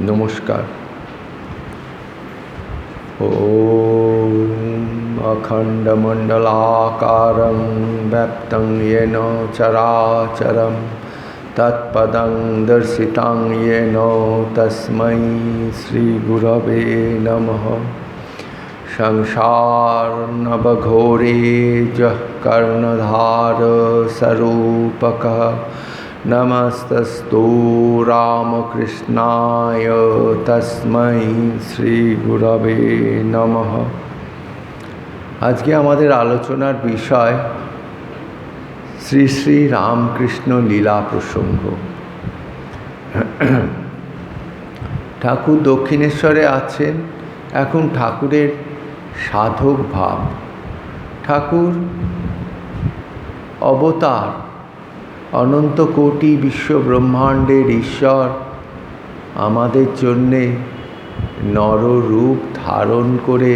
নমস্কার। ওম অখণ্ডমণ্ডলাকারং ব্যাপ্তং येन চরাচরং তৎপদং দর্শিতং येन তস্मै শ্রীগুরবে নমঃ। সংসারনবঘোরে যঃ কর্ণধার স্বরূপকঃ নমস্তস্তু রামকৃষ্ণায় তস্मै শ্রীগুরবে নমঃ। আজকে আমাদের আলোচনার বিষয় শ্রী শ্রী রামকৃষ্ণ লীলা প্রসঙ্গ। ঠাকুর দক্ষিণেশ্বরে আছেন। এখন ঠাকুরের সাধক ভাব, ঠাকুর অবতার, অনন্ত কোটি বিশ্ব ব্রহ্মাণ্ডের ঈশ্বর আমাদের জন্যে নররূপ ধারণ করে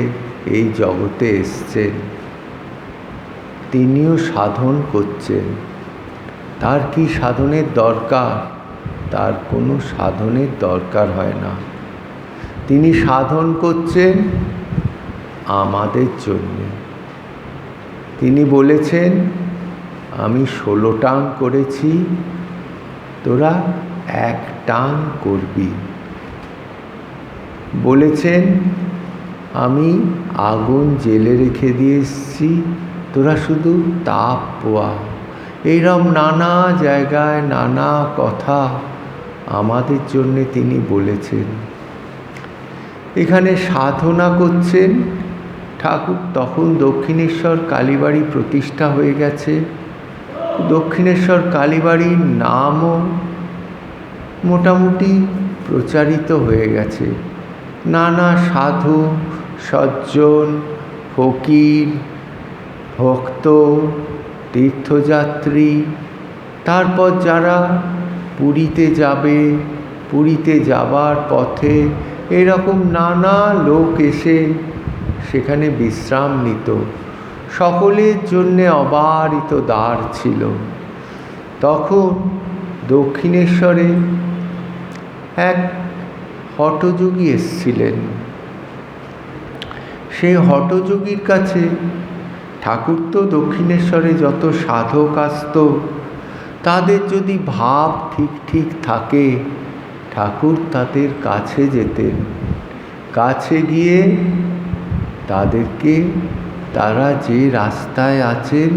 এই জগতে এসছেন। তিনিও সাধন করছেন। তার কি সাধনের দরকার? তার কোনো সাধনের দরকার হয় না। তিনি সাধন করছেন আমাদের জন্যে। তিনি বলেছেন, আমি 16 টাং করেছি, তোরা 1 টাং করবি। বলেছেন, আমি আগুন জেলে রেখে দিয়ে এসেছি, তোরা শুধু তাপ পোয়া। এইরকম নানা জায়গায় নানা কথা আমাদের জন্যে তিনি বলেছেন। এখানে সাধনা করছেন ঠাকুর। তখন দক্ষিণেশ্বর কালীবাড়ি প্রতিষ্ঠা হয়ে গেছে। দক্ষিণেশ্বর কালীবাড়ির নামও মোটামুটি প্রচারিত হয়ে গেছে। নানা সাধু, সজ্জন, ফকির, ভক্ত, তীর্থযাত্রী, তারপর যারা পুরীতে যাবে, পুরীতে যাবার পথে এরকম নানা লোক এসে সেখানে বিশ্রাম নিত। সকলের জন্যে অবারিত দ্বার ছিল। তখন দক্ষিণেশ্বরে এক হঠযোগী এসেছিলেন। সেই হঠযোগীর কাছে ঠাকুর, তো দক্ষিণেশ্বরে যত সাধক আসত তাদের যদি ভাব ঠিক থাকে, ঠাকুর তাদের কাছে যেতেন। কাছে গিয়ে তাদেরকে তারা যে রাস্তায় আছেন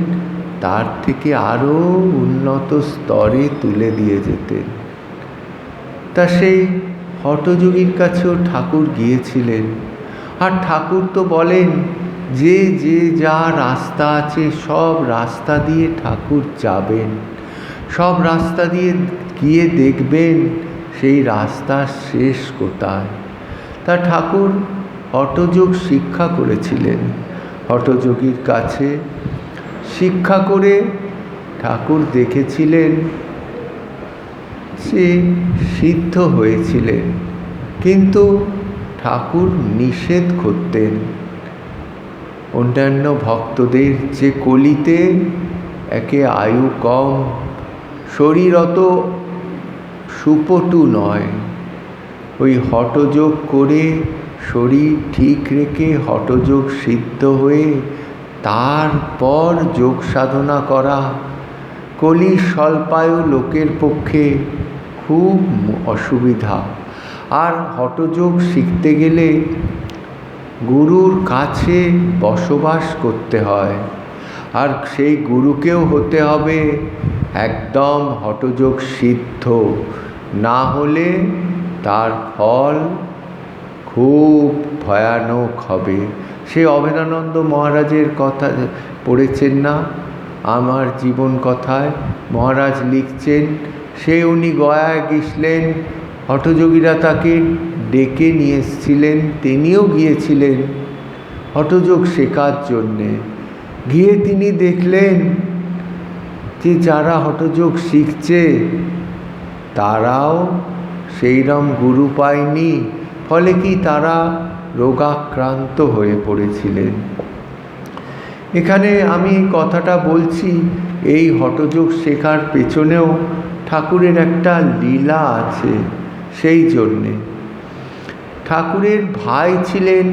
তার থেকে আরও উন্নত স্তরে তুলে দিয়ে যেতেন। তা সেই হঠযোগীর কাছেও ঠাকুর গিয়েছিলেন। আর ঠাকুর তো বলেন যে যে যা রাস্তা আছে সব রাস্তা দিয়ে ঠাকুর যাবেন, সব রাস্তা দিয়ে গিয়ে দেখবেন সেই রাস্তার শেষ কোথায়। তা ঠাকুর হঠযোগ শিক্ষা করেছিলেন। হঠযোগীর কাছে শিক্ষা করে ঠাকুর দেখেছিলেন সে সিদ্ধ হয়েছিলেন। কিন্তু ঠাকুর নিষেধ করতেন অন্যান্য ভক্তদের যে কলিতে একে আয়ু কম, শরীর অত সুপটু নয়, ওই হঠযোগ করে শরীর ঠিক রেখে হঠযোগ সিদ্ধ হয়ে তারপর যোগ সাধনা করা কলির স্বল্পায়ু লোকের পক্ষে খুব অসুবিধা। আর হঠযোগ শিখতে গেলে গুরুর কাছে বসবাস করতে হয়। আর সেই গুরুকেও হতে হবে একদম হঠযোগ সিদ্ধ, না হলে তার ফল খুব ভয়ানক হবে। সে অভেদানন্দ মহারাজের কথা পড়েছেন না? আমার জীবন কথায় মহারাজ লিখছেন, উনি গয়ায় গেছিলেন, হঠযোগীরা তাকে ডেকে নিয়ে এসেছিলেন, তিনিও গিয়েছিলেন হঠযোগ শেখার জন্যে। গিয়ে তিনি দেখলেন যে যারা হঠযোগ শিখছে তারাও সেইরকম গুরু পায়নি। ফলে কি তারা রোগাক্রান্ত হয়ে পড়েছিলেন। এখানে আমি কথাটা বলছি, এই হঠযোগ শেখার পেছনেও ঠাকুরের একটা লীলা আছে। সেই জন্যে ঠাকুরের ভাই ছিলেন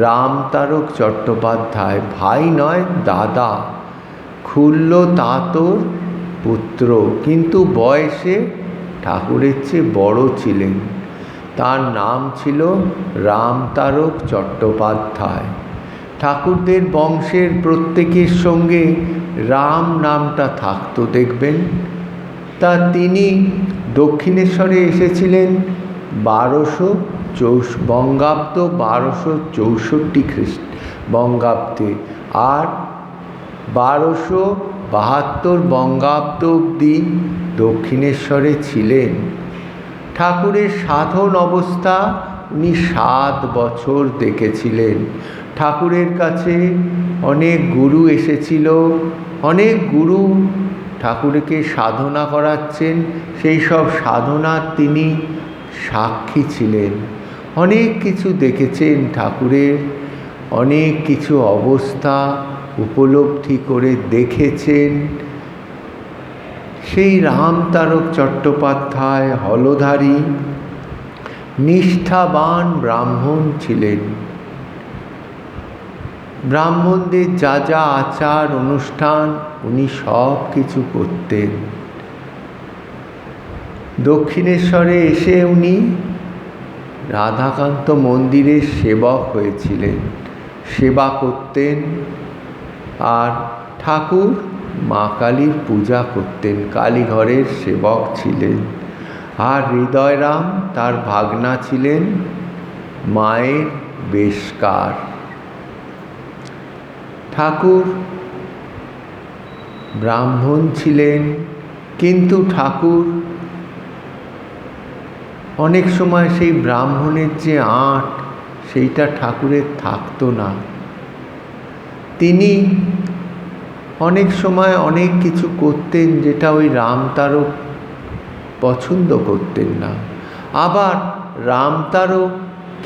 রামতারক চট্টোপাধ্যায়, ভাই নয় দাদা, খুল্ল তাঁতর পুত্র, কিন্তু বয়সে ঠাকুরের চেয়ে বড় ছিলেন। তার নাম ছিল রামতারক চট্টোপাধ্যায়। ঠাকুরদের বংশের প্রত্যেকের সঙ্গে রাম নামটা থাকতো দেখবেন। তা তিনি দক্ষিণেশ্বরে এসেছিলেন বঙ্গাব্দ 1264 বঙ্গাব্দে, আর 1272 বঙ্গাব্দ অবধি দক্ষিণেশ্বরে ছিলেন। ঠাকুরের সাধন অবস্থা উনি 7 বছর দেখেছিলেন। ঠাকুরের কাছে অনেক গুরু এসেছিল, অনেক গুরু ঠাকুরকে সাধনা করাচ্ছেন, সেই সব সাধনার তিনি সাক্ষী ছিলেন। অনেক কিছু দেখেছেন ঠাকুরের, অনেক কিছু অবস্থা উপলব্ধি করে দেখেছেন। সেই রামতারক চট্টোপাধ্যায় হলধারী নিষ্ঠাবান ব্রাহ্মণ ছিলেন। ব্রাহ্মণদের যা যা আচার অনুষ্ঠান উনি সব কিছু করতেন। দক্ষিণেশ্বরে এসে উনি রাধাকান্ত মন্দিরের সেবক হয়েছিলেন, সেবা করতেন, আর ঠাকুর মা কালীর পূজা করতেন, কালীঘরের সেবক ছিলেন। আর হৃদয়রাম তার ভাগনা ছিলেন মায়ের বেশকার। ঠাকুর ব্রাহ্মণ ছিলেন, কিন্তু ঠাকুর অনেক সময় সেই ব্রাহ্মণের যে আঁট সেইটা ঠাকুরের থাকতো না। তিনি অনেক সময় অনেক কিছু করতেন যেটা ওই রামতারক পছন্দ করতেন না। আবার রামতারক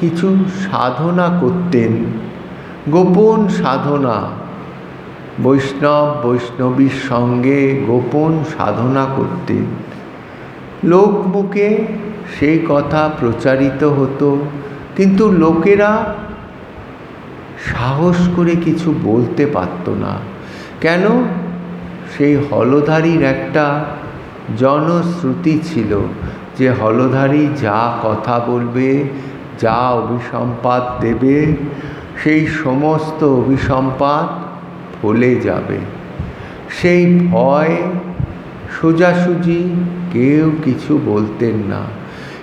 কিছু সাধনা করতেন, গোপন সাধনা, বৈষ্ণবীর সঙ্গে গোপন সাধনা করতেন। লোকমুখে সেই কথা প্রচারিত হতো, কিন্তু লোকেরা সাহস করে কিছু বলতে পারত না। কেন? সেই হলধারীর একটা জনশ্রুতি ছিল যে হলধারী যা কথা বলবে, যা অভিসম্পাত দেবে, সেই সমস্ত অভিসম্পাত ফলে যাবে। সেই ভয় সোজাসুজি কেউ কিছু বলতেন না,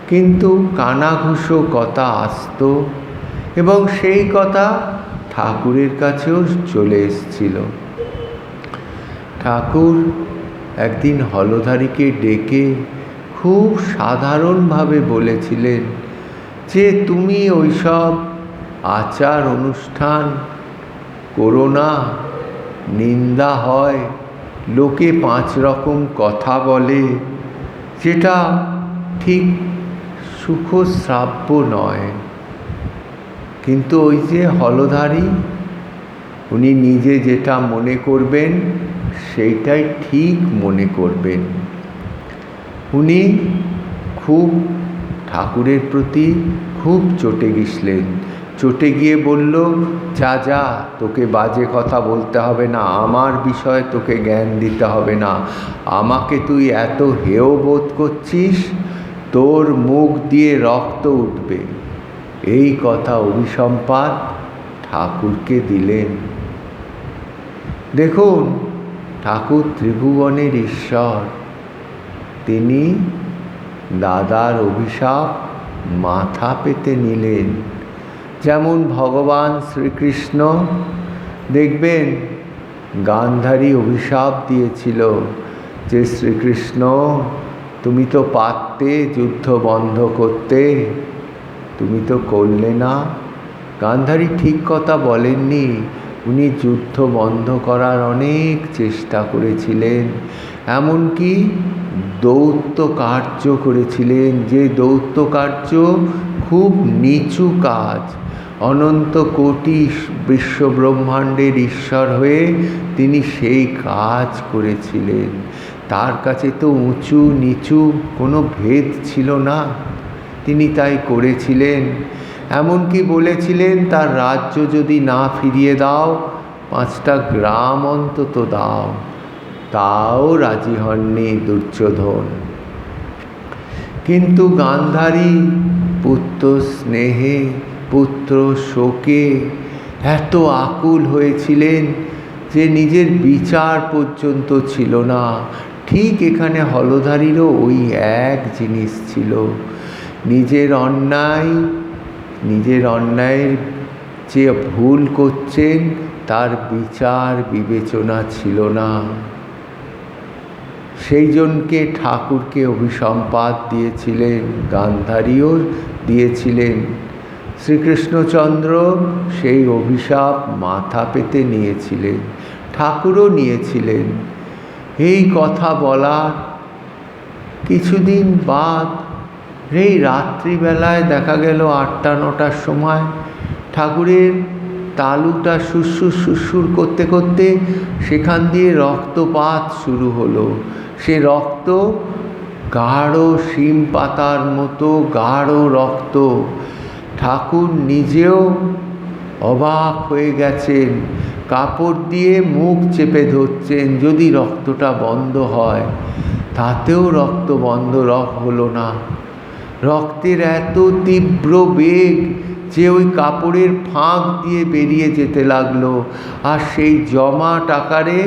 কিন্তু কানাঘুষো কথা আসতো, এবং সেই কথা ঠাকুরের কাছেও চলে এসেছিল। ঠাকুর একদিন হলধারীকে ডেকে খুব সাধারণভাবে বলেছিলেন যে তুমি ওইসব আচার অনুষ্ঠান করো না, নিন্দা হয়, লোকে 5 রকম কথা বলে, যেটা ঠিক সুখশ্রাব্য নয়। কিন্তু ওই যে হলধারী, উনি নিজে যেটা মনে করবেন সেইটাই ঠিক মনে করবেন। উনি খুব ঠাকুরের প্রতি খুব চটে গেছিলেন। চটে গিয়ে বলল, যা তোকে বাজে কথা বলতে হবে না, আমার বিষয়ে তোকে জ্ঞান দিতে হবে না, আমাকে তুই এত হেয় বোধ করছিস, তোর মুখ দিয়ে রক্ত উঠবে। এই কথা অভিসম্পাত ঠাকুরকে দিলেন। দেখুন, ঠাকুর ত্রিভুবনের ঈশ্বর, তিনি দাদার অভিশাপ মাথা পেতে নিলেন। যেমন ভগবান শ্রীকৃষ্ণ দেখবেন গান্ধারী অভিশাপ দিয়েছিল যে শ্রীকৃষ্ণ তুমি তো পারতে যুদ্ধ বন্ধ করতে, তুমি তো করলে না। গান্ধারী ঠিক কথা বলেননি, উনি যুদ্ধ বন্ধ করার অনেক চেষ্টা করেছিলেন, এমনকি দৌত্য কার্য করেছিলেন, যে দৌত্য কার্য খুব নিচু কাজ। অনন্ত কোটি বিশ্বব্রহ্মাণ্ডের ঈশ্বর হয়ে তিনি সেই কাজ করেছিলেন। তার কাছে তো উঁচু নিচু কোনো ভেদ ছিল না, তিনি তাই করেছিলেন। এমনকি বলেছিলেন, তার রাজ্য যদি না ফিরিয়ে দাও, 5টা গ্রাম অন্তত দাও। তাও রাজি হননি দুর্যোধন। কিন্তু গান্ধারী পুত্র স্নেহে, পুত্র শোকে এত আকুল হয়েছিলেন যে নিজের বিচার পর্যন্ত ছিল না। ঠিক এখানে হলধারীরও ওই এক জিনিস ছিল। নিজের অন্যায়ের যে ভুল করছেন তার বিচার বিবেচনা ছিল না। সেই জন্যে ঠাকুরকে অভিসম্পাত দিয়েছিলেন, গান্ধারীও দিয়েছিলেন। শ্রীকৃষ্ণচন্দ্র সেই অভিশাপ মাথা পেতে নিয়েছিলেন, ঠাকুরও নিয়েছিলেন। এই কথা বলার কিছুদিন বাদ এই রাত্রিবেলায় দেখা গেল 8টা-9টার সময় ঠাকুরের তালুটা সুরসুর করতে করতে সেখান দিয়ে রক্তপাত শুরু হলো। সে রক্ত গাঢ় শিম পাতার মতো গাঢ় রক্ত। ঠাকুর নিজেও অবাক হয়ে গেছেন, কাপড় দিয়ে মুখ চেপে ধরছেন যদি রক্তটা বন্ধ হয়। তাতেও রক্ত বন্ধ হলো না। রক্তের এত তীব্র বেগ যে ওই কাপড়ের ফাঁক দিয়ে বেরিয়ে যেতে লাগলো। আর সেই জমাট আকারে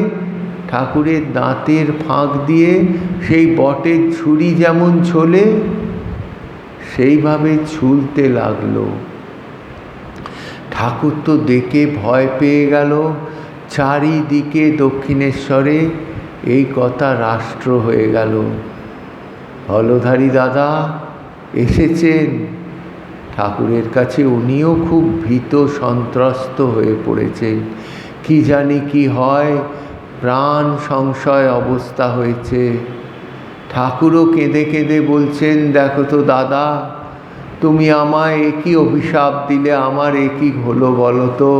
ঠাকুরের দাঁতের ফাঁক দিয়ে সেই বটের ছুরি যেমন ছোলে সেইভাবে ছুলতে লাগলো। ঠাকুর তো দেখে ভয় পেয়ে গেল। চারিদিকে দক্ষিণেশ্বরে এই কথা রাষ্ট্র হয়ে গেল। হলধারী দাদা এসেছেন ঠাকুরের কাছে। উনিও খুব ভীত সন্ত্রস্ত হয়ে পড়েছেন। কি জানি কি হয়, প্রাণ সংশয় অবস্থা হয়েছে। ঠাকুরও কেঁদে কেঁদে বলছেন, দেখো তো দাদা, তুমি আমায় একই অভিশাপ দিলে, আমার একই হলো বলো তো।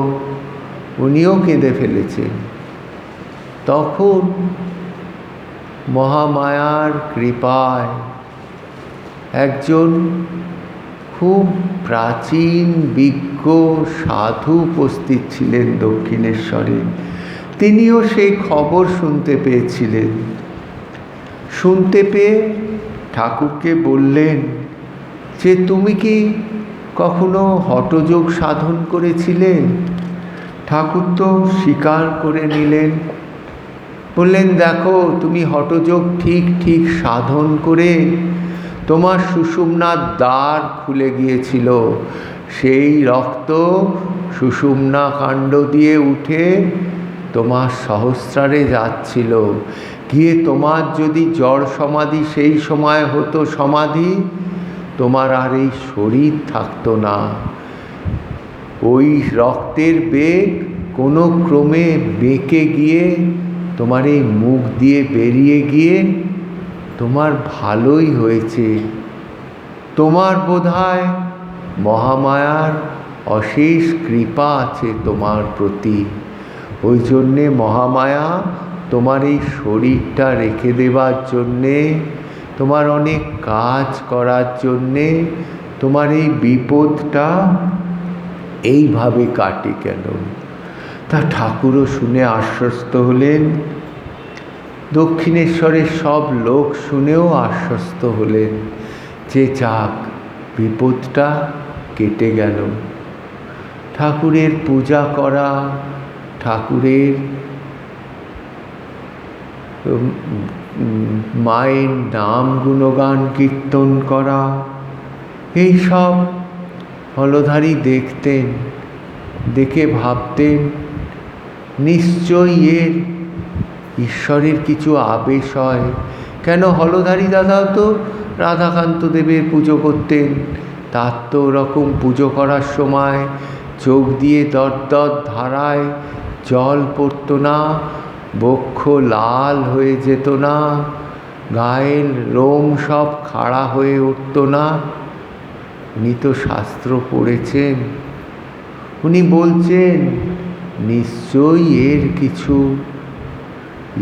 উনিও কেঁদে ফেলেছেন। তখন মহামায়ার কৃপায় একজন খুব প্রাচীন বিজ্ঞ সাধু উপস্থিত ছিলেন দক্ষিণেশ্বরে। তিনিও সেই খবর শুনতে পেয়েছিলেন। শুনতে পেয়ে ঠাকুরকে বললেন যে, তুমি কি কখনো হঠযোগ সাধন করেছিলে? ঠাকুর তো স্বীকার করে নিলেন। বললেন, দেখো, তুমি হঠযোগ ঠিক সাধন করে তোমার সুষুম্নার দ্বার খুলে গিয়েছিল। সেই রক্ত সুষুম্না কাণ্ড দিয়ে উঠে তোমার সহস্রারে যাচ্ছিল। গিয়ে তোমার যদি জড় সমাধি সেই সময় হতো সমাধি, তোমার আর এই শরীর থাকতো না। ওই রক্তের বেগ কোনো ক্রমে বেঁকে গিয়ে তোমার এই মুখ দিয়ে বেরিয়ে গিয়ে তোমার ভালোই হয়েছে। তোমার বোধহয় মহামায়ার অশেষ কৃপা আছে তোমার প্রতি। ওই জন্যে মহামায়া তোমার এই শরীরটা রেখে দেবার জন্যে, তোমার অনেক কাজ করার জন্যে তোমার এই বিপদটা এইভাবে কাটে গেল। তা ঠাকুরও শুনে আশ্বস্ত হলেন। দক্ষিণেশ্বরের সব লোক শুনেও আশ্বস্ত হলেন যে যাক, বিপদটা কেটে গেল। ঠাকুরের পূজা করা, ঠাকুরের মায়ের নাম গুণগান কীর্তন করা, এই সব হলধারী দেখতেন। দেখে ভাবতেন, নিশ্চয়ই এর ঈশ্বরের কিছু আবেশ হয়। কেন, হলধারী দাদাও তো রাধাকান্ত দেবের পুজো করতেন। তার তো ওরকম পুজো করার সময় চোখ দিয়ে দরদর ধারায় জল পড়তো না, বক্ষ লাল হয়ে যেত না, গায়ের লোম সব খাড়া হয়ে উঠত না। উনি তো শাস্ত্র পড়েছেন। উনি বলছেন, নিশ্চয়ই এর কিছু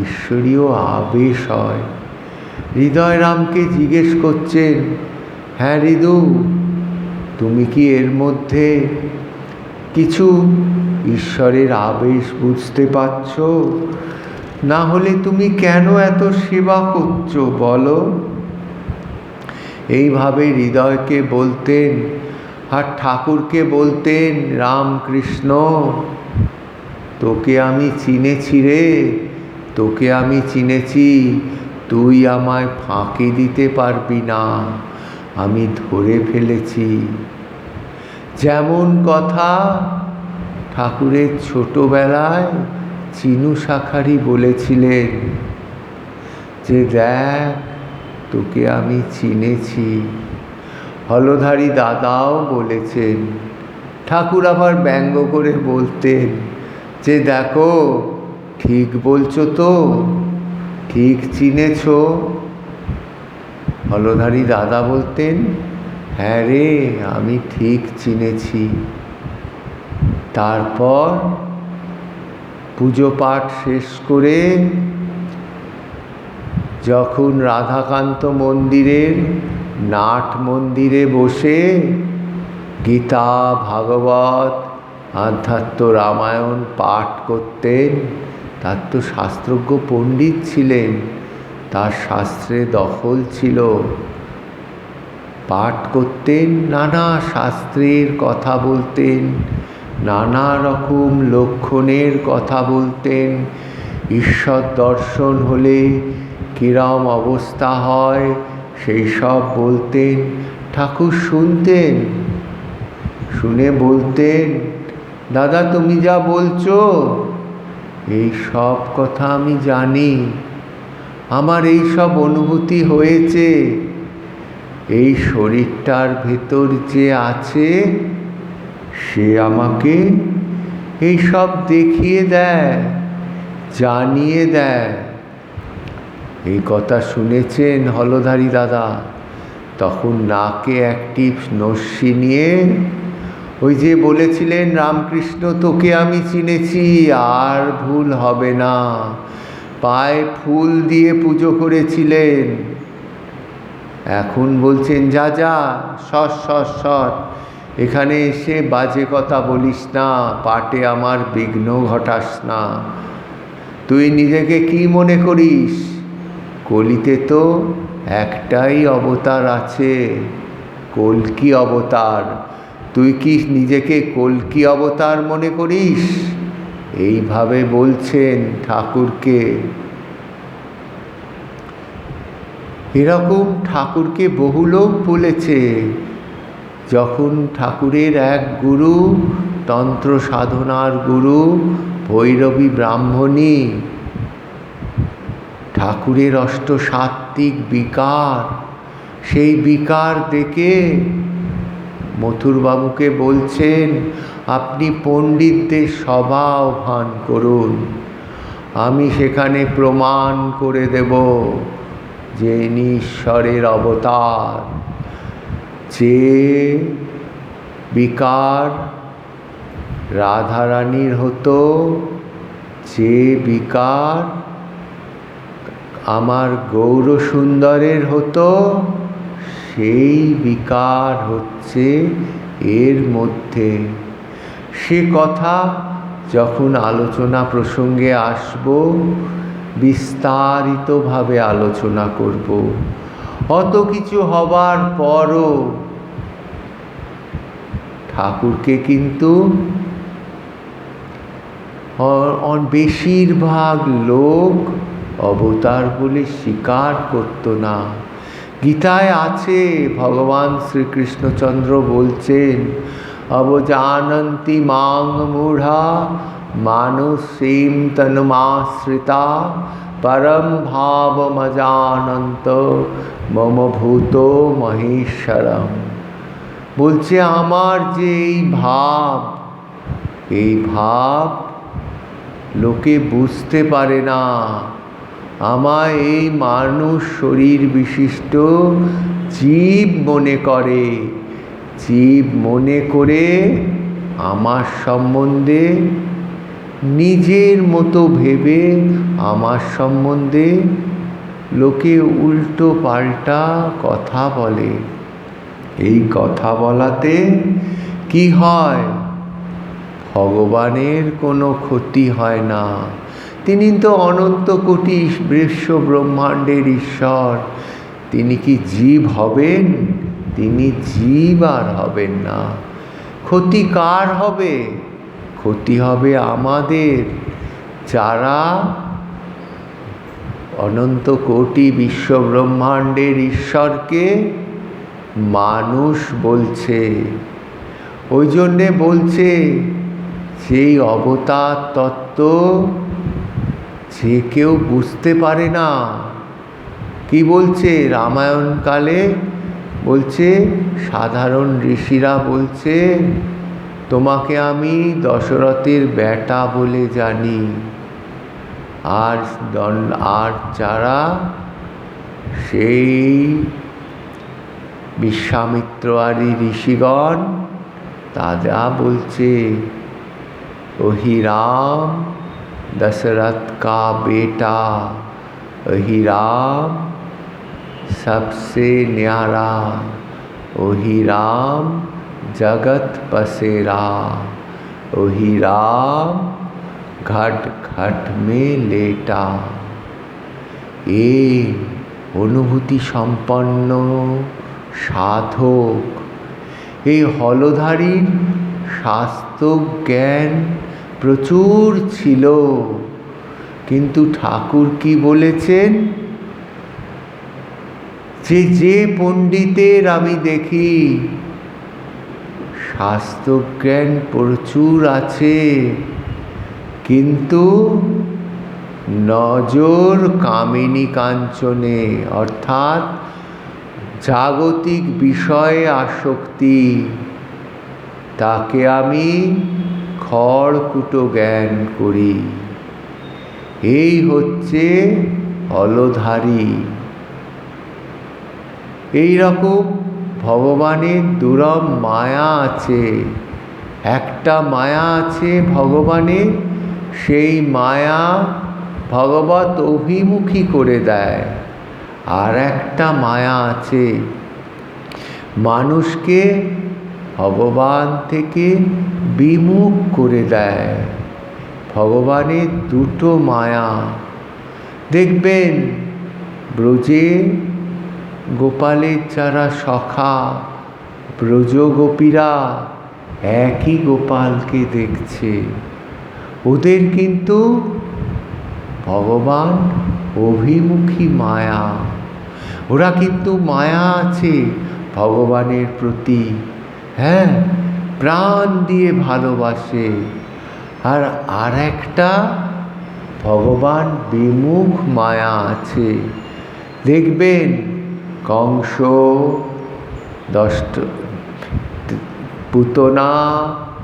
ঈশ্বরীয় আবেশ হয়। হৃদয়রামকে জিজ্ঞেস করছেন, হ্যাঁ হৃদু, তুমি কি এর মধ্যে কিছু ঈশ্বরের আবেশ বুঝতে পারছ? না হলে তুমি কেন এত সেবা করছো বলো? এইভাবে হৃদয়কে বলতেন, আর ঠাকুরকে বলতেন, রামকৃষ্ণ, তোকে আমি চিনেছি রে, তোকে আমি চিনেছি, তুই আমায় ফাঁকি দিতে পারবি না, আমি ধরে ফেলেছি। যেমন কথা ঠাকুরের ছোটবেলায় চিনু শাখারি বলেছিলেন যে দেখ, তোকে আমি চিনেছি। হলধারী দাদাও বলেছেন। ঠাকুর আবার ব্যঙ্গ করে বলতেন যে দেখো, ঠিক বলছো তো, ঠিক চিনেছ? হলধারী দাদা বলতেন, হ্যাঁ রে, আমি ঠিক চিনেছি। তারপর পুজো পাঠ শেষ করে যখন রাধাকান্ত মন্দিরের নাট মন্দিরে বসে গীতা, ভাগবত, আধ্যাত্ম রামায়ণ পাঠ করতেন, তার তো শাস্ত্রজ্ঞ পণ্ডিত ছিলেন, তার শাস্ত্রে দখল ছিল। পাঠ করতেন, নানা শাস্ত্রের কথা বলতেন, নানা রকম লক্ষণের কথা বলতেন, ঈশ্বর দর্শন হলে কিরম অবস্থা হয় সেই সব বলতেন। ঠাকুর শুনতেন, শুনে বলতেন, দাদা তুমি যা বলছো এই সব কথা আমি জানি, আমার এই সব অনুভূতি হয়েছে। এই শরীরটার ভেতর যে আছে সে আমাকে এই সব দেখিয়ে দেয়, জানিয়ে দেয়। এই কথা শুনেছেন হলধারী দাদা। তখন নাকে একটি নস্যি নিয়ে ওই যে বলেছিলেন, রামকৃষ্ণ তোকে আমি চিনেছি, আর ভুল হবে না, পায়ে ফুল দিয়ে পুজো করেছিলেন। এখন বলছেন, যা যা, সর সর সর, এখানে এসে বাজে কথা বলিস না, পাঠে আমার বিঘ্ন ঘটাস না। তুই নিজেকে কি মনে করিস? কলিতে তো একটাই অবতার আছে, কল্কি অবতার। তুই কি নিজেকে কল্কি অবতার মনে করিস? এইভাবে বলছেন ঠাকুরকে। এরকম ঠাকুরকে বহু লোক বলেছে। যখন ঠাকুরের এক গুরু, তন্ত্র সাধনার গুরু ভৈরবী ব্রাহ্মণী, ঠাকুরের অষ্টসাত্ত্বিক বিকার, সেই বিকার দেখে মথুরবাবুকে বলছেন, আপনি পণ্ডিতদের সভা আহ্বান করুন, আমি সেখানে প্রমাণ করে দেব যে ইনি ঈশ্বরের অবতার। যে বিকার রাধারানীর হতো, যে বিকার আমার গৌরসুন্দরের হতো, সেই বিকার হচ্ছে এর মধ্যে। সে কথা যখন আলোচনা প্রসঙ্গে আসব, বিস্তারিতভাবে আলোচনা করব। অত কিছু হবার পরও ঠাকুরকে কিন্তু বেশিরভাগ লোক অবতার বলে স্বীকার করত না। গীতায় আছে, ভগবান শ্রীকৃষ্ণচন্দ্র বলছেন, অবজানন্তি মাং মূঢ়া মানসীম তনুমাশ্রিতা পরম ভাবমজানন্ত মম ভূত মহেশ্বরম। বলছে আমার যে এই ভাব লোকে বুঝতে পারে না। আমায় এই মানুষ শরীর বিশিষ্ট জীব মনে করে, জীব মনে করে আমার সম্বন্ধে নিজের মতো ভেবে আমার সম্বন্ধে লোকে উল্টো পাল্টা কথা বলে। এই কথা বলাতে কি হয়? ভগবানের কোনো ক্ষতি হয় না। তিনি তো অনন্ত কোটি বিশ্ব ব্রহ্মাণ্ডের ঈশ্বর। তিনি কি জীব হবেন? তিনি জীব আর হবেন না। ক্ষতি কার হবে? ক্ষতি হবে আমাদের, যারা অনন্ত কোটি বিশ্ব ব্রহ্মাণ্ডের ঈশ্বরকে মানুষ বলছে। ওই জন্যে বলছে সেই অবতার তত্ত্ব যে কেউ বুঝতে পারে না। কি বলছে রামায়ণকালে? বলছে সাধারণ ঋষিরা বলছে তোমাকে আমি দশরথের বেটা বলে জানি, আর যারা সেই বিশ্বামিত্র আদি ঋষিগণ তারা বলছে ওহি রাম दशरथ का बेटा, वही राम सबसे न्यारा, वही राम जगत पसेरा, वही राम घट घट में लेटा। এই অনুভূতি সম্পন্ন সাধক, এই হলধারীর শাস্ত্র জ্ঞান প্রচুর ছিল, কিন্তু ঠাকুর কি বলেছেন? যে পণ্ডিতের আমি দেখি শাস্ত্রজ্ঞান প্রচুর আছে, কিন্তু নজর কামিনী কাঞ্চনে, অর্থাৎ জাগতিক বিষয়ে আসক্তি, তাকে আমি খড়কুটো জ্ঞান করি। এই হচ্ছে হলধারী। এই রকম ভগবানের দুরম মায়া আছে। একটা মায়া আছে ভগবানের, সেই মায়া ভগবত অভিমুখী করে দেয়। আর একটা মায়া আছে মানুষকে ভগবান থেকে বিমুখ করে দেয়। ভগবানের দুটো মায়া। দেখবেন ব্রজে গোপালের যারা সখা, ব্রজগোপীরা একই গোপালকে দেখছে। ওদের কিন্তু ভগবান অভিমুখী মায়া। ওরা কিন্তু মায়া আছে ভগবানের প্রতি, হ্যাঁ, প্রাণ দিয়ে ভালোবাসে। আর একটা ভগবান বিমুখ মায়া আছে। দেখবেন কংস, পুতনা,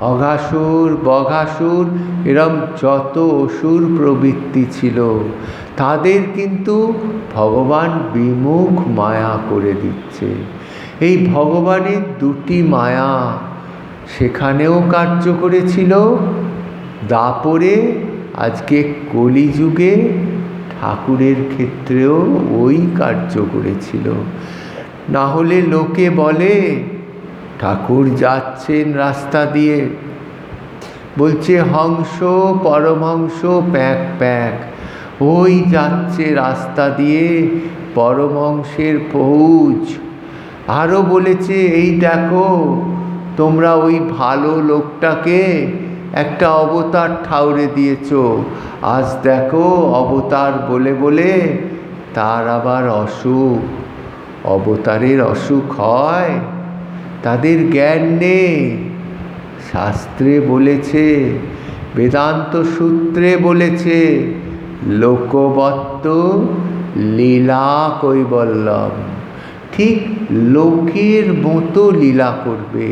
অঘাসুর, বঘাসুর, এরম যত অসুর প্রবৃত্তি ছিল, তাদের কিন্তু ভগবান বিমুখ মায়া করে দিচ্ছে। এই ভগবানের দুটি মায়া সেখানেও কার্য করেছিল, দাপরে, আজকে কলিযুগে ঠাকুরের ক্ষেত্রেও ওই কার্য করেছিল। না হলে লোকে বলে ঠাকুর যাচ্ছেন রাস্তা দিয়ে, বলছে হংস পরমহংস প্যাক প্যাক, ওই যাচ্ছে রাস্তা দিয়ে পরমহংসের পৌঁছ। আরও বলেছে এই দেখো তোমরা ওই ভালো লোকটাকে একটা অবতার ঠাউরে দিয়েছ, আজ দেখো অবতার বলে বলে তার আবার অসুখ। অবতারের অসুখ হয়, তাদের জ্ঞান নেই। শাস্ত্রে বলেছে, বেদান্ত সূত্রে বলেছে, লোকবত্ত লীলা কৈবল্যম। ঠিক লোকের মতো লীলা করবে,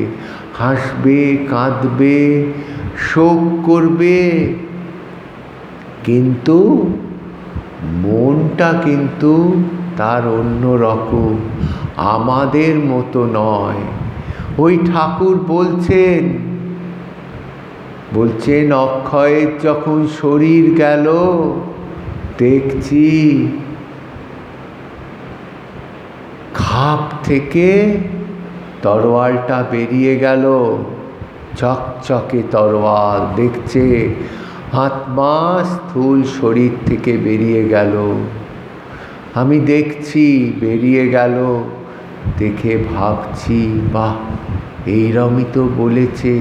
হাসবে, কাঁদবে, শোক করবে, কিন্তু মনটা কিন্তু তার অন্য রকম, আমাদের মতো নয়। ওই ঠাকুর বলছেন অক্ষয়ের যখন শরীর গেল, দেখছি খাপ থেকে তরোয়ালটা বেরিয়ে গেল, চকচকে তরোয়াল, দেখছে আত্মা স্থূল শরীর থেকে বেরিয়ে গেল। আমি দেখছি বেরিয়ে গেল, দেখে ভাবছি বাহ, এইরমই তো বলেছে।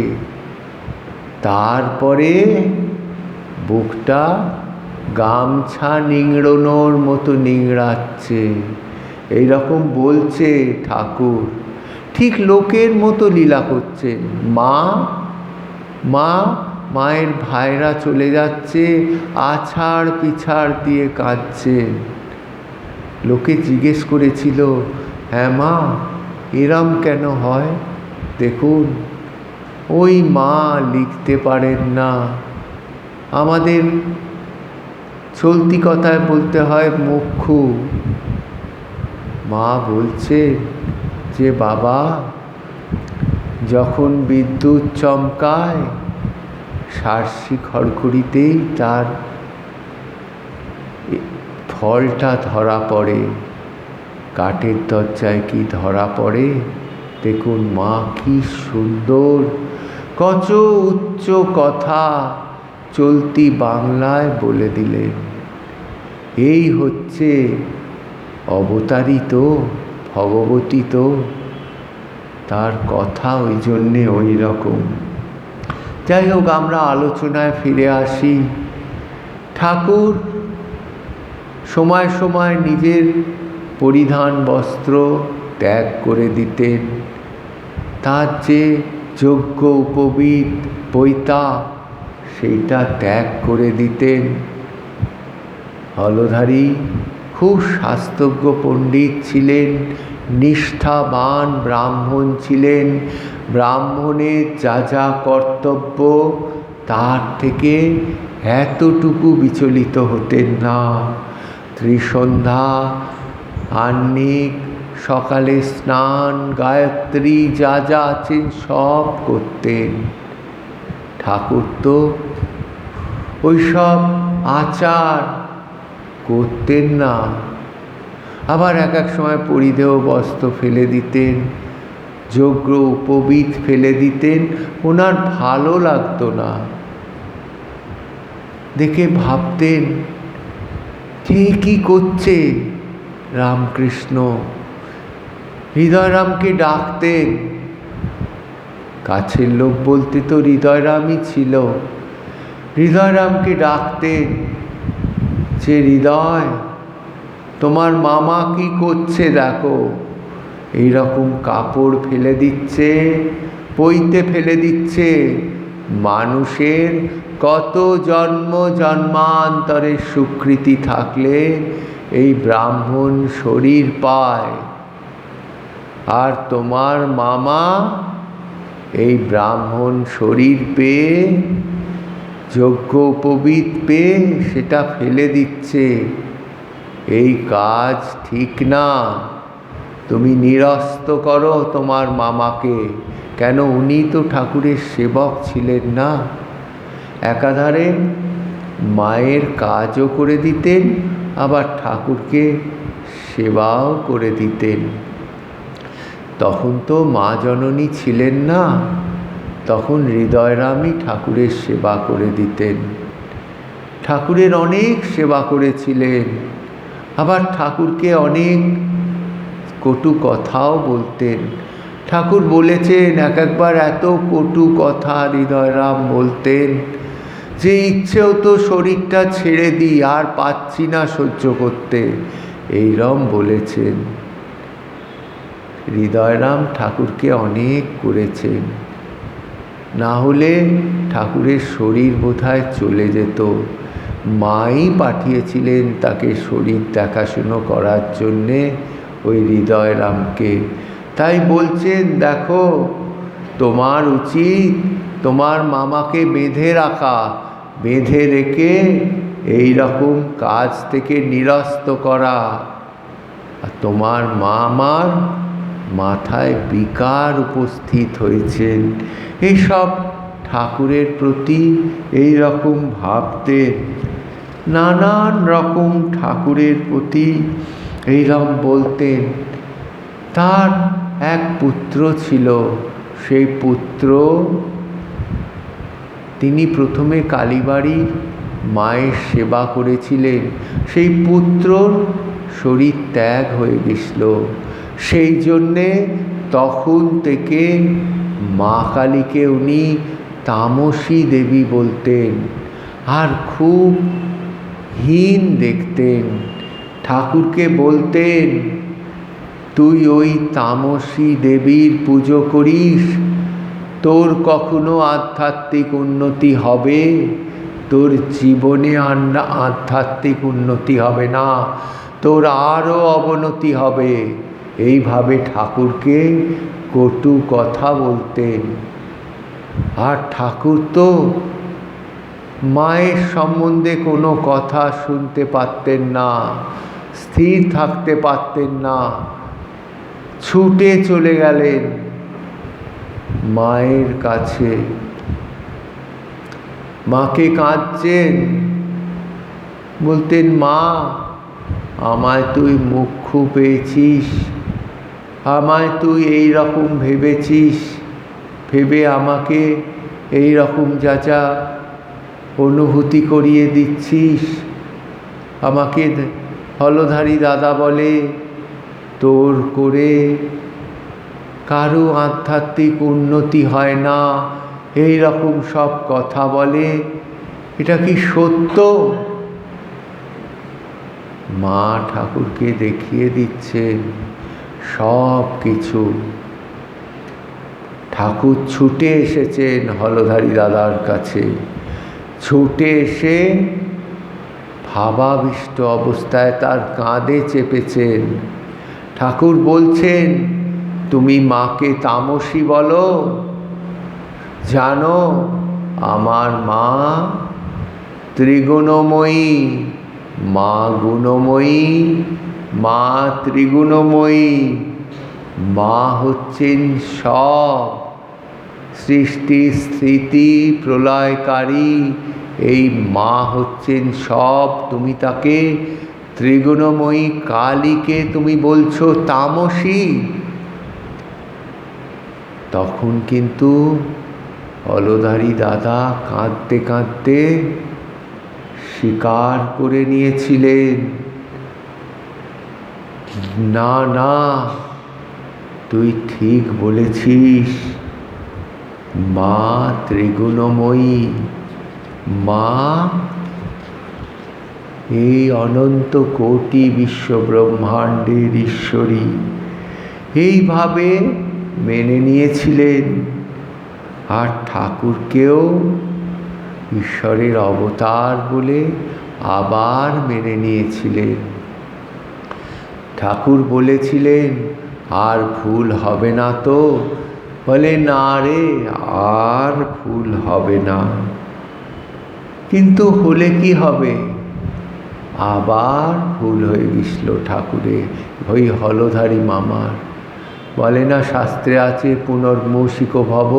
তারপরে বুকটা গামছা নিংড়োনোর মতো নিংড়াচ্ছে, এইরকম বলছে ঠাকুর, ঠিক লোকের মতো লীলা করছে। মা মা মায়ের ভাইরা চলে যাচ্ছে, আছাড় পিছাড় দিয়ে কাঁদছে। লোকে জিজ্ঞেস করেছিল, হ্যাঁ মা, এরম কেন হয়? দেখুন, ওই মা লিখতে পারেন না, আমাদের চলতি কথায় বলতে হয় মুখ্যু। মা বলছে যে বাবা, যখন বিদ্যুৎ চমকায় সার্সি খড়খড়িতেই তার ফলটা ধরা পড়ে। কাঠের দরজায় কি ধরা পড়ে? দেখুন মা কি সুন্দর কত উচ্চ কথা চলতি বাংলায় বলে দিলেন। এই হচ্ছে অবতারিত ভগবতী, তো তার কথা ওই জন্যে ওই রকম। যাই হোক, আমরা আলোচনায় ফিরে আসি। ঠাকুর সময় সময় নিজের পরিধান বস্ত্র ত্যাগ করে দিতেন। তার যে যোগ্য উপবিদ পৈতা, সেইটা ত্যাগ করে দিতেন। হলধারী খুব শাস্ত্রজ্ঞ পণ্ডিত ছিলেন, নিষ্ঠাবান ব্রাহ্মণ ছিলেন। ব্রাহ্মণের যা যা কর্তব্য তার থেকে এতটুকু বিচলিত হতেন না। ত্রিসন্ধ্যা, আহ্নিক, সকালে স্নান, গায়ত্রী, যা যা আছেন সব করতেন। ঠাকুর তো ওইসব আচার করতেন না। আবার এক এক সময় পরিধেয় বস্ত্র ফেলে দিতেন, যোগ্য উপবিদ ফেলে দিতেন। ওনার ভালো লাগতো না, দেখে ভাবতেন যে কি করছে রামকৃষ্ণ। হৃদয়রামকে ডাকতেন, কাছের লোক বলতে তো হৃদয়রামই ছিল। হৃদয়রামকে ডাকতেন যে হৃদয়, তোমার মামা কি করছে দেখো, এইরকম কাপড় ফেলে দিচ্ছে, পইতে ফেলে দিচ্ছে। মানুষের কত জন্ম জন্মান্তরের স্বীকৃতি থাকলে এই ব্রাহ্মণ শরীর পায়, আর তোমার মামা এই ব্রাহ্মণ শরীর পেয়ে, যোগ্য উপবিদ পেয়ে সেটা ফেলে দিচ্ছে। এই কাজ ঠিক না, তুমি নিরস্ত করো তোমার মামাকে। কেন, উনি তো ঠাকুরের সেবক ছিলেন না? একাধারে মায়ের কাজও করে দিতেন, আবার ঠাকুরকে সেবাও করে দিতেন। তখন তো মা জননী ছিলেন না, তখন হৃদয়রামই ঠাকুরের সেবা করে দিতেন। ঠাকুরের অনেক সেবা করেছিলেন, আবার ঠাকুরকে অনেক কটু কথাও বলতেন। ঠাকুর বলেছেন, এক একবার এত কটু কথা হৃদয়রাম বলতেন যে ইচ্ছে হতো শরীরটা ছেড়ে দিই, আর পাচ্ছি না সহ্য করতে, এইরম বলেছেন। হৃদয়রাম ঠাকুরকে অনেক করেছেন, না হলে ঠাকুরের শরীর বোধহয় চলে যেত। মাই পাঠিয়েছিলেন তাকে শরীর দেখাশুনো করার জন্যে ওই হৃদয়রামকে। তাই বলছেন, দেখো তোমার উচিত তোমার মামাকে বেঁধে রাখা, বেঁধে রেখে এই রকম কাজ থেকে নিরস্ত করা। আর তোমার মামার মাথায় বিকার উপস্থিত হয়েছেন, এইসব ঠাকুরের প্রতি এই রকম ভাবতেন। নানান রকম ঠাকুরের প্রতি এইরকম বলতেন। তার এক পুত্র ছিল। সেই পুত্র, তিনি প্রথমে কালীবাড়ির মায়ের সেবা করেছিলেন। সেই পুত্রর শরীর ত্যাগ হয়ে গেছিল। সেই জন্যে তখন থেকে মা কালীকে উনি তামসী দেবী বলতেন, আর খুব হীন দেখতেন। ঠাকুরকে বলতেন, তুই ওই তামসী দেবীর পুজো করিস, তোর কখনো আধ্যাত্মিক উন্নতি হবে? তোর জীবনে আধ্যাত্মিক উন্নতি হবে না, তোর আরও অবনতি হবে। এইভাবে ঠাকুরকে কটু কথা বলতেন। আর ঠাকুর তো মায়ের সম্বন্ধে কোনো কথা শুনতে পারতেন না, স্থির থাকতে পারতেন না। ছুটে চলে গেলেন মায়ের কাছে। মাকে কাঁদছেন, বলতেন, মা, আমায় তুই মুখ্য পেয়েছিস, আমায় তুই এই রকম ভেবেছিস, ভেবে আমাকে এই রকম যা যা অনুভূতি করিয়ে দিচ্ছিস। আমাকে হলধারী দাদা বলে, তোর করে কারো আধ্যাত্মিক উন্নতি হয় না, এই রকম সব কথা বলে। এটা কি সত্য? মা ঠাকুরকে দেখিয়ে দিচ্ছেন সব কিছু। ঠাকুর ছুটে এসেছেন হলধারী দাদার কাছে। ছুটে এসে ভাবাবিষ্ট অবস্থায় তার কাঁধে চেপেছেন। ঠাকুর বলছেন, তুমি মাকে তামসী বলো? জানো, আমার মা ত্রিগুণময়ী, মা গুণময়ী, মা ত্রিগুণময়ী, মা হচ্ছেন সব, সৃষ্টি স্থিতি প্রলয়কারী। এই মা হচ্ছেন সব। তুমি তাকে ত্রিগুণময়ী কালীকে তুমি বলছো তামসী? তখন কিন্তু হলধারী দাদা কাঁদতে কাঁদতে স্বীকার করে নিয়েছিলেন, না না, তুই ঠিক বলেছিস, মা ত্রিগুণময়ী, মা এই অনন্ত কোটি বিশ্ব ব্রহ্মাণ্ডের ঈশ্বরী। এইভাবে মেনে নিয়েছিলেন। আর ঠাকুরকেও ঈশ্বরের অবতার বলে আবার মেনে নিয়েছিলেন। ঠাকুর বলেছিলেন, আর ভুল হবে না তো? বলে, না রে, আর ভুল হবে না। কিন্তু হলে কি হবে? আবার ভুল হয়ে গেছিল ঠাকুরের, ওই হলধারী মামার। বলে না, শাস্ত্রে আছে পুনর্মৌষিক ভব।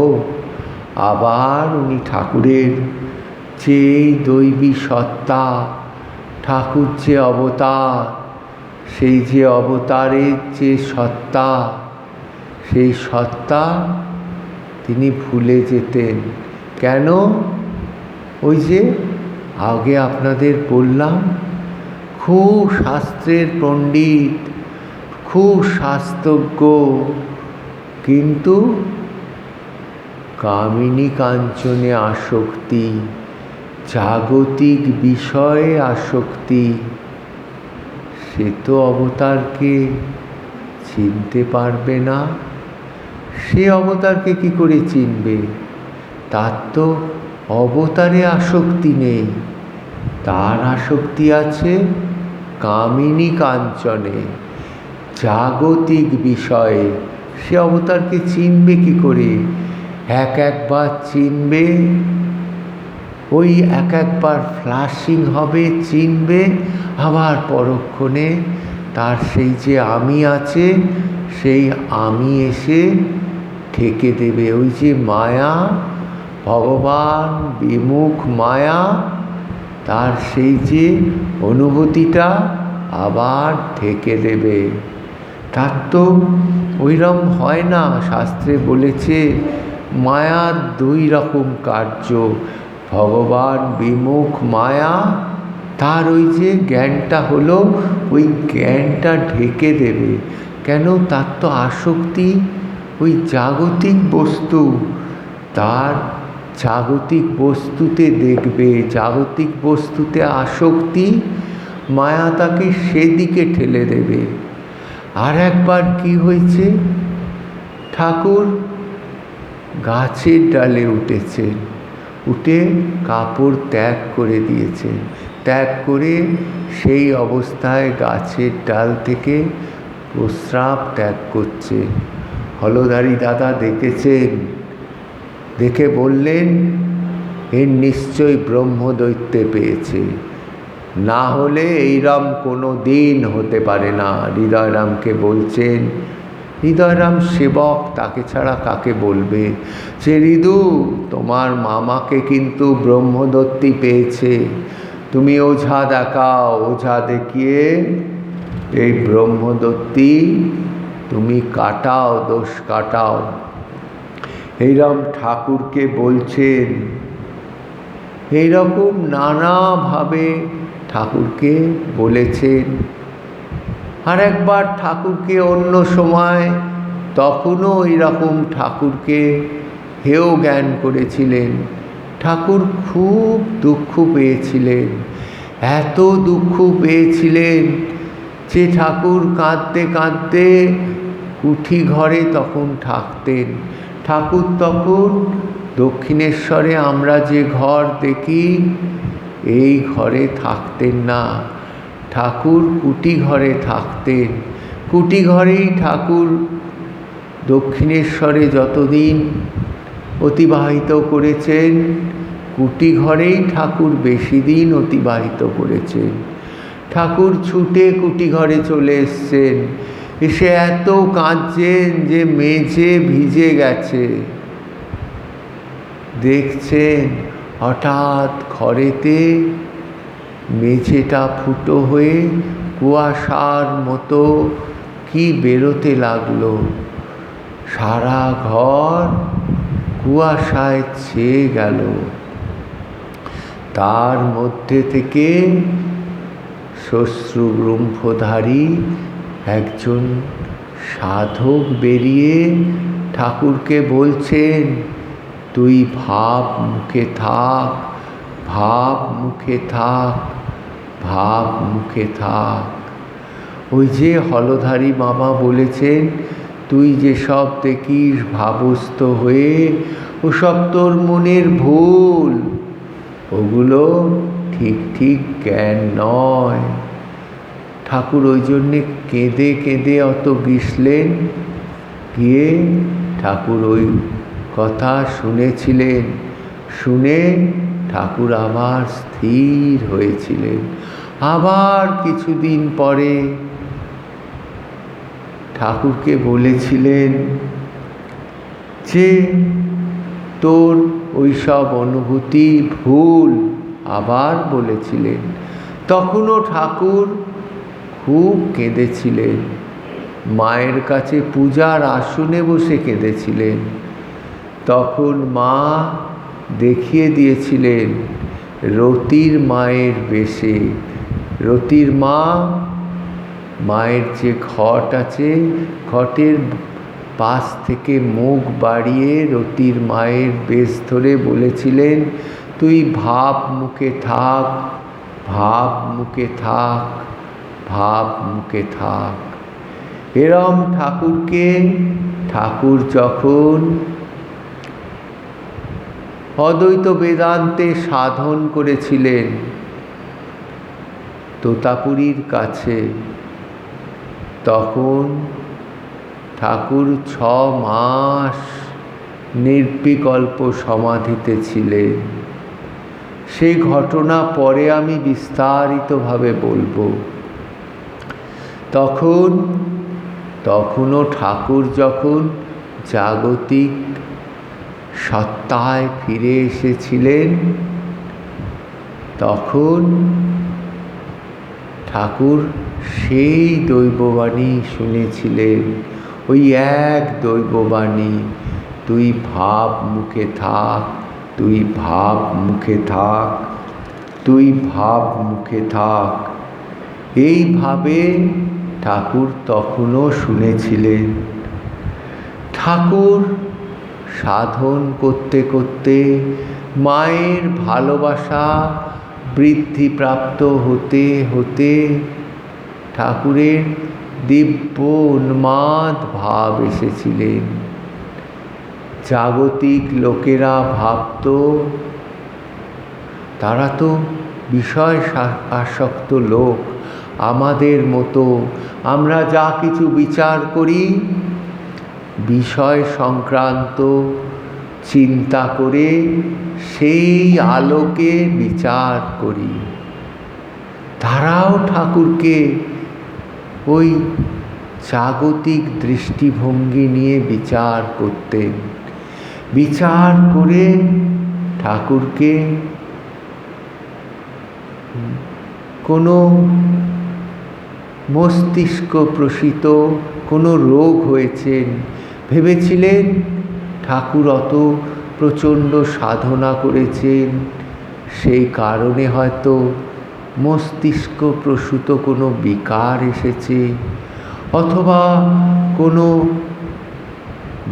আবার উনি ঠাকুরের যে দৈবী সত্তা, ঠাকুর যে অবতার, সেই যে অবতারের যে সত্তা, সেই সত্তা তিনি ভুলে যেতেন। কেন? ওই যে আগে আপনাদের বললাম, খুব শাস্ত্রের পণ্ডিত, খুব শাস্ত্রজ্ঞ, কিন্তু কামিনী কাঞ্চনে আসক্তি, জাগতিক বিষয়ে আসক্তি। সে তো অবতারকে চিনতে পারবে না। সে অবতারকে কি করে চিনবে? তার তো অবতারে আসক্তি নেই, তার আসক্তি আছে কামিনী কাঞ্চনে, জাগতিক বিষয়ে। সে অবতারকে চিনবে কি করে? একবার চিনবে, ওই একবার ফ্ল্যাশিং হবে, চিনবে, আবার পরক্ষণে তার সেই যে আমি আছে, সেই আমি এসে ঠেকে দেবে। ওই যে মায়া, ভগবান বিমুখ মায়া, তার সেই যে অনুভূতিটা আবার ঠেকে দেবে। তার তো ওইরকম হয় না। শাস্ত্রে বলেছে মায়ার দুই রকম কার্য, ভগবান বিমুখ মায়া, তার ওই যে জ্ঞানটা হলো, ওই জ্ঞানটা ঢেকে দেবে। কেন? তার তো আসক্তি ওই জাগতিক বস্তু, তার জাগতিক বস্তুতে দেখবে, জাগতিক বস্তুতে আসক্তি, মায়া তাকে সেদিকে ঠেলে দেবে। আর একবার কি হয়েছে, ঠাকুর গাছের ডালে উঠেছেন, উঠে কাপড় ত্যাগ করে দিয়েছেন, ত্যাগ করে সেই অবস্থায় গাছের ডাল থেকে প্রস্রাব ত্যাগ করছেন। হলধারী দাদা দেখেছেন, দেখে বললেন এর নিশ্চয়ই ব্রহ্মদৈত্যে পেয়েছে, না হলে এইরম কোনো দিন হতে পারে না। হৃদয়রামকে বলছেন, হৃদয়রাম সেবক, তাকে ছাড়া কাকে বলবে, যে হৃদু তোমার মামাকে কিন্তু ব্রহ্মদত্তই পেয়েছে, তুমি ওঝা দেখাও, ওঝা দেখিয়ে এই ব্রহ্মদত্তি তুমি কাটাও, দোষ কাটাও। এইরকম ঠাকুরকে বলছেন, এইরকম নানাভাবে ঠাকুরকে বলেছেন। আর একবার ঠাকুরকে অন্য সময় তখনও এইরকম ঠাকুরকে হেয় জ্ঞান করেছিলেন। ঠাকুর খুব দুঃখ পেয়েছিলেন, এত দুঃখ পেয়েছিলেন যে ঠাকুর কাঁদতে কাঁদতে কুঠি ঘরে তখন থাকতেন। ঠাকুর তখন দক্ষিণেশ্বরে আমরা যে ঘর দেখি এই ঘরে থাকতেন না, ঠাকুর কুটি ঘরে থাকতেন। কুটি ঘরেই ঠাকুর দক্ষিণেশ্বরে যতদিন অতিবাহিত করেছেন, কুটি ঘরেই ঠাকুর বেশি দিন অতিবাহিত করেছেন। ঠাকুর ছুটে কুটি ঘরে চলে এসছেন, এসে এত কাঁদছেন যে মেঝে ভিজে গেছে। দেখছেন হঠাৎ ঘরেতে মেঝেটা ফুটো হয়ে কুয়াশার মতো কি বেরোতে লাগলো, সারা ঘর কুয়াশায় ছেয়ে গেল। তার মধ্যে থেকে শ্বশ্রুগুম্ফধারী একজন সাধক বেরিয়ে ঠাকুরকে বলছেন, তুই ভাব মুখে থাক, ভাব মুখে থাক, ভাব মুখে থাক। ওই যে হলধারী বাবা বলেছেন, তুই যেসব দেখিস ভাবস্থ হয়ে, ওসব তোর মনের ভুল, ওগুলো ঠিক ঠিক জ্ঞান নয়। ঠাকুর ওই জন্যে কেঁদে কেঁদে অত গিসলেন, গিয়ে ঠাকুর ওই কথা শুনেছিলেন, শুনে ঠাকুর আবার স্থির হয়েছিলেন। আবার কিছুদিন পরে ঠাকুরকে বলেছিলেন যে তোর ওইসব অনুভূতি ভুল, আবার বলেছিলেন। তখনও ঠাকুর খুব কেঁদেছিলেন, মায়ের কাছে পূজার আসনে বসে কেঁদেছিলেন। তখন মা দেখিয়ে দিয়েছিলেন রতির মায়ের বেশে। রতির মা, মায়ের যে ঘট আছে, ঘটের পাশ থেকে মুখ বাড়িয়ে রতির মায়ের বেশ ধরে বলেছিলেন, তুই ভাব মুখে থাক, ভাব মুখে থাক, ভাব মুখে থাক। এরম ঠাকুরকে ঠাকুর যখন অদ্বৈত বেদান্তে সাধন করেছিলেন তোতাপুরীর কাছে, তখন ঠাকুর 6 মাস নির্বিকল্প সমাধিতে ছিলেন। সেই ঘটনা পরে আমি বিস্তারিতভাবে বলবো। তখনও ঠাকুর যখন জাগতিক সত্তায় ফিরে এসেছিলেন, তখন ঠাকুর সেই দৈববাণী শুনেছিলেন। ওই এক দৈববাণী, তুই ভাব মুখে থাক, তুই ভাব মুখে থাক, তুই ভাব মুখে থাক। এইভাবে ঠাকুর তখনও শুনেছিলেন। ঠাকুর সাধন করতে করতে মায়ের ভালোবাসা বৃদ্ধিপ্রাপ্ত হতে হতে ঠাকুরের দিব্য উন্মাদ ভাব এসেছিলেন। জাগতিক লোকেরা ভাবত তারা তো বিষয় আসক্ত লোক, আমাদের মতো। আমরা যা কিছু বিচার করি বিষয় সংক্রান্ত চিন্তা করে সেই আলোকে বিচার করি। তারাও ঠাকুরকে ওই জাগতিক দৃষ্টিভঙ্গি নিয়ে বিচার করতেন। বিচার করে ঠাকুরকে কোনো মস্তিষ্ক প্রসূত কোনো রোগ হয়েছেন ভেবেছিলেন, ঠাকুর অত প্রচণ্ড সাধনা করেছেন, সেই কারণে হয়তো মস্তিষ্ক প্রসূত কোনো বিকার এসেছে, অথবা কোনো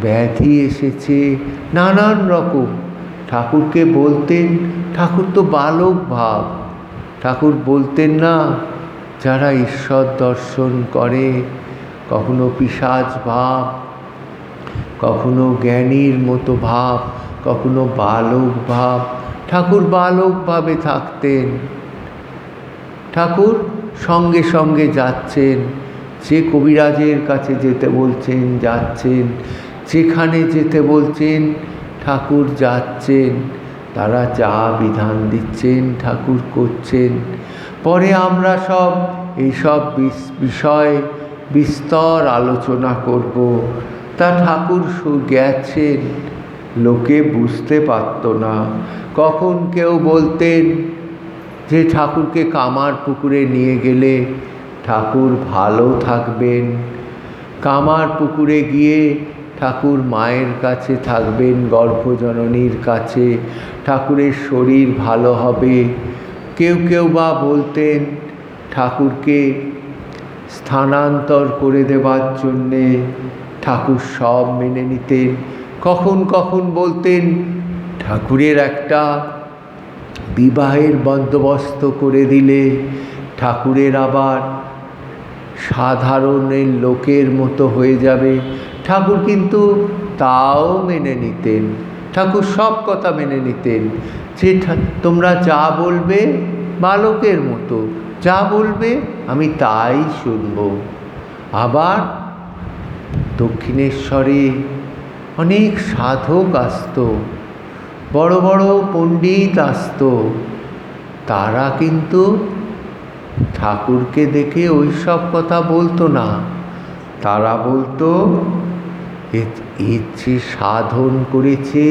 ব্যাধি এসেছে, নানান রকম। ঠাকুরকে বলতেন, ঠাকুর তো বালক ভাব। ঠাকুর বলতেন না, যারা ঈশ্বর দর্শন করে কখনো পিশাচ ভাব, কখনো জ্ঞানীর মতো ভাব, কখনো বালক ভাব। ঠাকুর বালকভাবে থাকতেন। ঠাকুর সঙ্গে সঙ্গে যাচ্ছেন, যে কবিরাজের কাছে যেতে বলছেন যাচ্ছেন, যেখানে যেতে বলছেন ঠাকুর যাচ্ছেন, তারা যা বিধান দিচ্ছেন ঠাকুর করছেন। পরে আমরা সব এইসব বিষয় বিস্তর আলোচনা করব। তা ঠাকুর গেছেন, লোকে বুঝতে পারত না। কখন কেউ বলতেন যে ঠাকুরকে কামার পুকুরে নিয়ে গেলে ঠাকুর ভালো থাকবেন, কামার পুকুরে গিয়ে ঠাকুর মায়ের কাছে থাকবেন, গর্ভজননীর কাছে, ঠাকুরের শরীর ভালো হবে। কেউ কেউ বা বলতেন ঠাকুরকে স্থানান্তর করে দেবার জন্যে, ঠাকুর সব মেনে নিতেন। কখন কখন বলতেন ঠাকুরের একটা বিবাহের বন্দোবস্ত করে দিলে ঠাকুরের আবার সাধারণের লোকের মতো হয়ে যাবে। ঠাকুর কিন্তু তাও মেনে নিতেন। ঠাকুর সব কথা মেনে নিতেন, যে তোমরা যা বলবে বালকের মতো, যা বলবে আমি তাই শুনব। আবার দক্ষিণেশ্বরে অনেক সাধক আসত, বড় বড় পণ্ডিত আসত। তারা কিন্তু ঠাকুরকে দেখে ওই সব কথা বলতো না। তারা বলতো এর যে সাধন করেছে,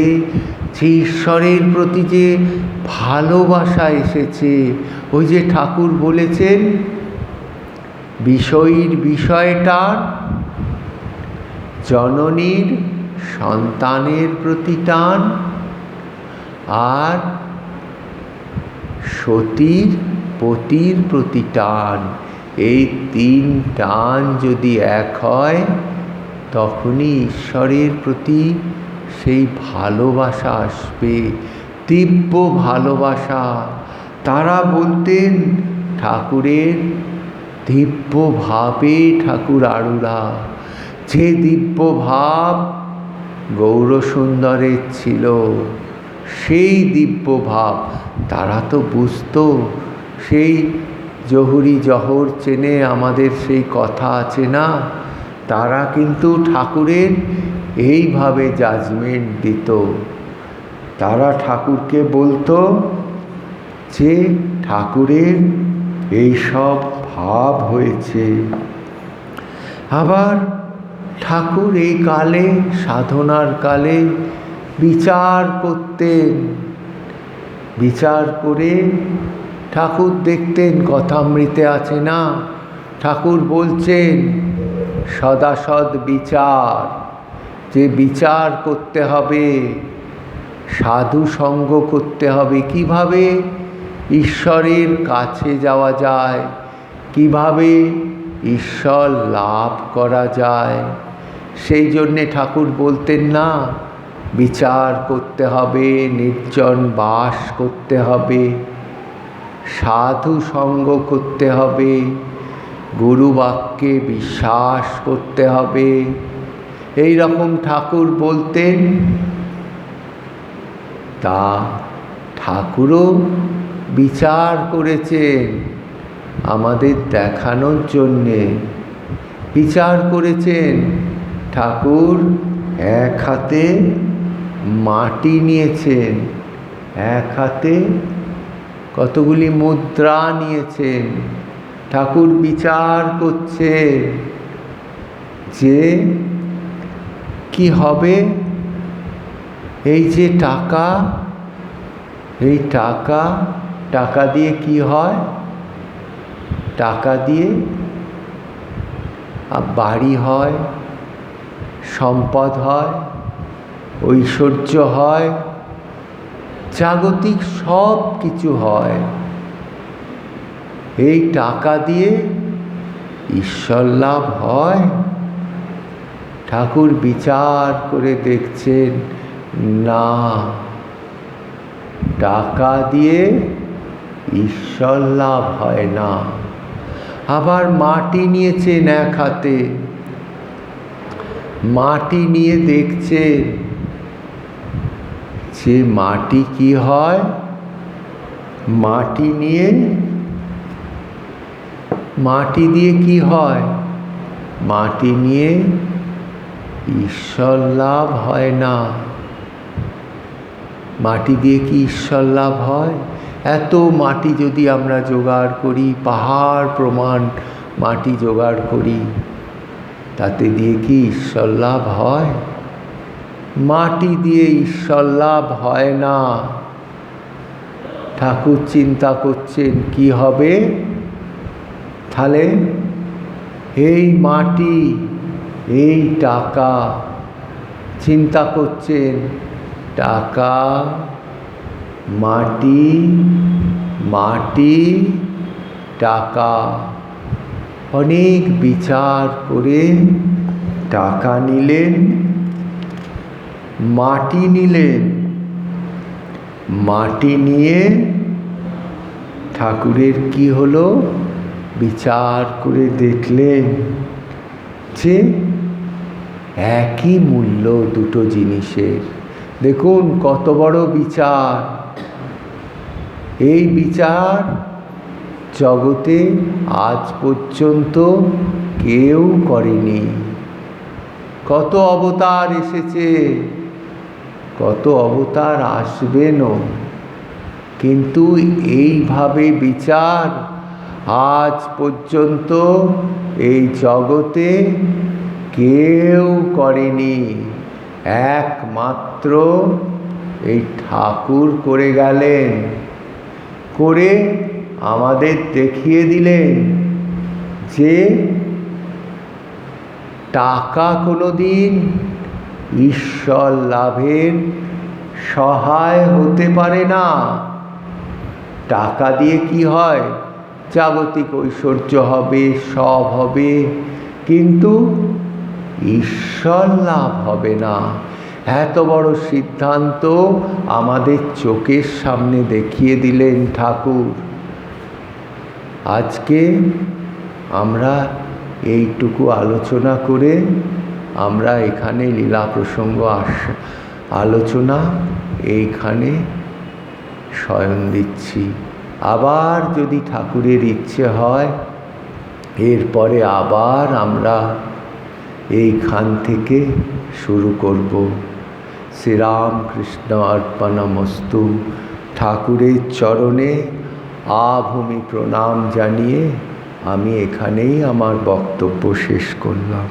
যে ঈশ্বরের প্রতি যে ভালোবাসা এসেছে, ওই যে ঠাকুর বলেছেন বিষয়ীর বিষয়টা জননীর সন্তানের প্রতি টান, আর সতীর পতির প্রতি টান। এই তিন টান যদি এক হয় তখনই ঈশ্বরের প্রতি সেই ভালোবাসা আসবে, দিব্য ভালোবাসা। তারা বলতেন ঠাকুরের দিব্য ভাবে ঠাকুর আড়ুরা। যে দিব্য ভাব গৌরসুন্দরের ছিল, সেই দিব্য ভাব তারা তো বুঝতো। সেই জহুরি জহর চেনে আমাদের সেই কথা আছে না, তারা কিন্তু ঠাকুরের এইভাবে জাজমেন্ট দিত। তারা ঠাকুরকে বলতো যে ঠাকুরের এই সব ভাব হয়েছে। আবার ঠাকুর এই কালে, সাধনার কালে বিচার করতেন। বিচার করে ঠাকুর দেখতেন, কথামৃতে আছে না, ঠাকুর বলছেন সদাসৎ বিচার, যে বিচার করতে হবে, সাধু সঙ্গ করতে হবে, কিভাবে ঈশ্বরের কাছে যাওয়া যায়, কিভাবে ঈশ্বর লাভ করা যায়। সেই জন্যে ঠাকুর বলতেন না, বিচার করতে হবে, নির্জন বাস করতে হবে, সাধু সঙ্গ করতে হবে, গুরু বাক্যে বিশ্বাস করতে হবে। এই রকম ঠাকুর বলতেন। তা ঠাকুরও বিচার করেছেন আমাদের দেখানোর জন্যে। বিচার করেছেন। ঠাকুর এক হাতে মাটি নিয়েছেন, এক হাতে কতগুলি মুদ্রা নিয়েছেন। ঠাকুর বিচার করছেন যে কি হবে, এই যে টাকা, এই টাকা দিয়ে কি হয়? টাকা দিয়ে বাড়ি হয়, সম্পদ হয়, ঐশ্বর্য হয়, জাগতিক সব কিছু হয়। এই টাকা দিয়ে ঈশ্বর লাভ হয়? ঠাকুর বিচার করে দেখছেন, না, টাকা দিয়ে ঈশ্বর লাভ হয় না। আবার মাটি নিয়েছেন এক হাতে, মাটি নিয়ে দেখছেন যে মাটি কি হয়। মাটি দিয়ে কি হয়? মাটি নিয়ে ঈশ্বর লাভ হয় না। মাটি দিয়ে কি ঈশ্বর লাভ হয়? এত মাটি যদি আমরা জোগাড় করি, পাহাড় প্রমাণ মাটি জোগাড় করি, তাতে দিয়ে কি ঈশ্বর লাভ হয়? মাটি দিয়ে ঈশ্বর লাভ হয় না। ঠাকুর চিন্তা করছেন কি হবে তাহলে? এই মাটি, এই টাকা, চিন্তা করছেন, টাকা, মাটি, মাটি, টাকা। অনেক বিচার করে টাকা নিলেন, মাটি নিলেন। মাটি নিয়ে ঠাকুরের কি হলো? বিচার করে দেখলেন যে একই মূল্য দুটো জিনিসের। দেখুন কত বড় বিচার। এই বিচার জগতে আজ পর্যন্ত কেউ করেনি। কত অবতার এসেছে, কত অবতার আসবেনও, কিন্তু এইভাবে বিচার আজ পর্যন্ত এই জগতে কেউ করেনি। একমাত্র এই ঠাকুর করে গেলেন, করে আমাদের দেখিয়ে দিলেন যে টাকা কোনোদিন ঈশ্বর লাভের সহায় হতে পারে না। টাকা দিয়ে কি হয়? জাগতিক ঐশ্বর্য হবে, সব হবে, কিন্তু ঈশ্বর লাভ হবে না। এত বড় সিদ্ধান্ত আমাদের চোখের সামনে দেখিয়ে দিলেন ঠাকুর। আজকে আমরা এইটুকু আলোচনা করে আমরা এখানে লীলা প্রসঙ্গ আলোচনা এইখানে শয়ন দিচ্ছি। আবার যদি ঠাকুরের ইচ্ছে হয় এরপরে আবার আমরা এইখান থেকে শুরু করব। শ্রীরামকৃষ্ণ অর্পণমস্তু। ঠাকুরের চরণে আভূমি প্রণাম জানিয়ে আমি এখানেই আমার বক্তব্য শেষ করলাম।